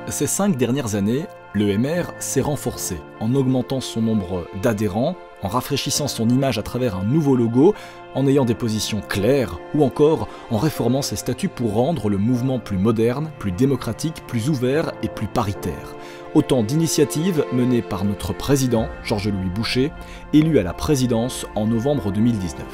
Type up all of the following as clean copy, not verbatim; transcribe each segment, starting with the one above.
Ces 5 dernières années, l'EMR s'est renforcé en augmentant son nombre d'adhérents, en rafraîchissant son image à travers un nouveau logo, en ayant des positions claires ou encore en réformant ses statuts pour rendre le mouvement plus moderne, plus démocratique, plus ouvert et plus paritaire. Autant d'initiatives menées par notre président, Georges-Louis Boucher, élu à la présidence en novembre 2019.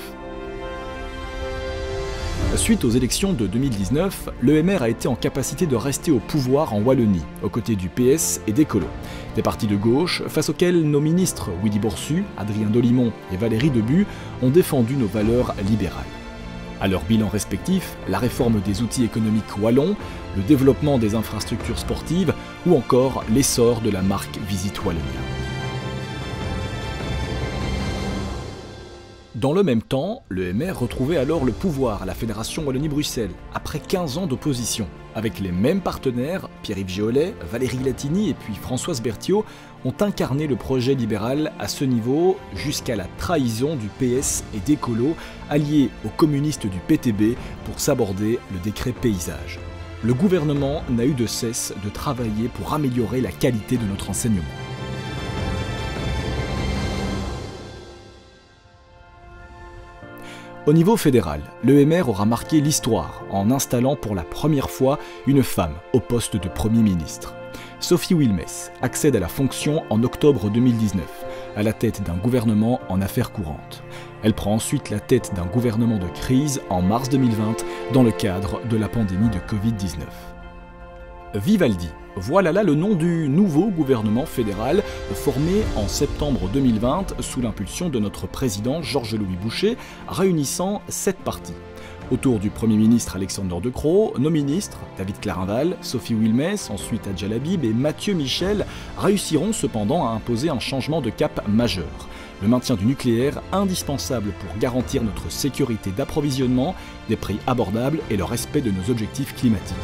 Suite aux élections de 2019, l'EMR a été en capacité de rester au pouvoir en Wallonie, aux côtés du PS et des Colos. Des partis de gauche face auxquels nos ministres Willy Boursu, Adrien Dolimon et Valérie Debu ont défendu nos valeurs libérales. À leur bilan respectif, la réforme des outils économiques wallons, le développement des infrastructures sportives ou encore l'essor de la marque Visit Wallonia. Dans le même temps, l'EMR retrouvait alors le pouvoir à la Fédération Wallonie-Bruxelles, après 15 ans d'opposition. Avec les mêmes partenaires, Pierre-Yves Géolet, Valérie Latini et puis Françoise Berthiaud, ont incarné le projet libéral à ce niveau jusqu'à la trahison du PS et des Colos, alliés aux communistes du PTB pour s'aborder le décret paysage. Le gouvernement n'a eu de cesse de travailler pour améliorer la qualité de notre enseignement. Au niveau fédéral, l'EMR aura marqué l'histoire en installant pour la première fois une femme au poste de Premier ministre. Sophie Wilmès accède à la fonction en octobre 2019, à la tête d'un gouvernement en affaires courantes. Elle prend ensuite la tête d'un gouvernement de crise en mars 2020 dans le cadre de la pandémie de Covid-19. Vivaldi, voilà là le nom du nouveau gouvernement fédéral formé en septembre 2020 sous l'impulsion de notre président Georges-Louis Boucher, réunissant 7 partis. Autour du Premier ministre Alexander De Croo, nos ministres, David Clarinval, Sophie Wilmès, ensuite Adja Labib et Mathieu Michel, réussiront cependant à imposer un changement de cap majeur. Le maintien du nucléaire, indispensable pour garantir notre sécurité d'approvisionnement, des prix abordables et le respect de nos objectifs climatiques.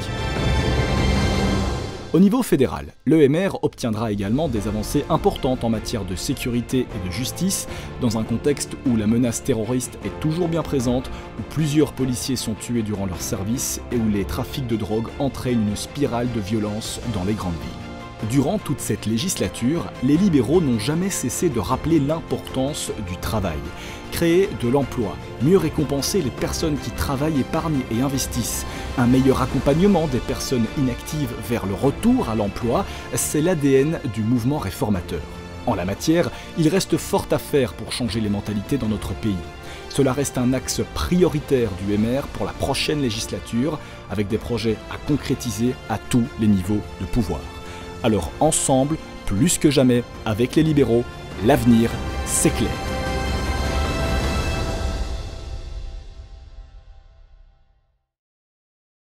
Au niveau fédéral, l'EMR obtiendra également des avancées importantes en matière de sécurité et de justice, dans un contexte où la menace terroriste est toujours bien présente, où plusieurs policiers sont tués durant leur service et où les trafics de drogue entraînent une spirale de violence dans les grandes villes. Durant toute cette législature, les libéraux n'ont jamais cessé de rappeler l'importance du travail. Créer de l'emploi, mieux récompenser les personnes qui travaillent, épargnent et investissent, un meilleur accompagnement des personnes inactives vers le retour à l'emploi, c'est l'ADN du mouvement réformateur. En la matière, il reste fort à faire pour changer les mentalités dans notre pays. Cela reste un axe prioritaire du MR pour la prochaine législature, avec des projets à concrétiser à tous les niveaux de pouvoir. Alors ensemble, plus que jamais, avec les libéraux, l'avenir, c'est clair.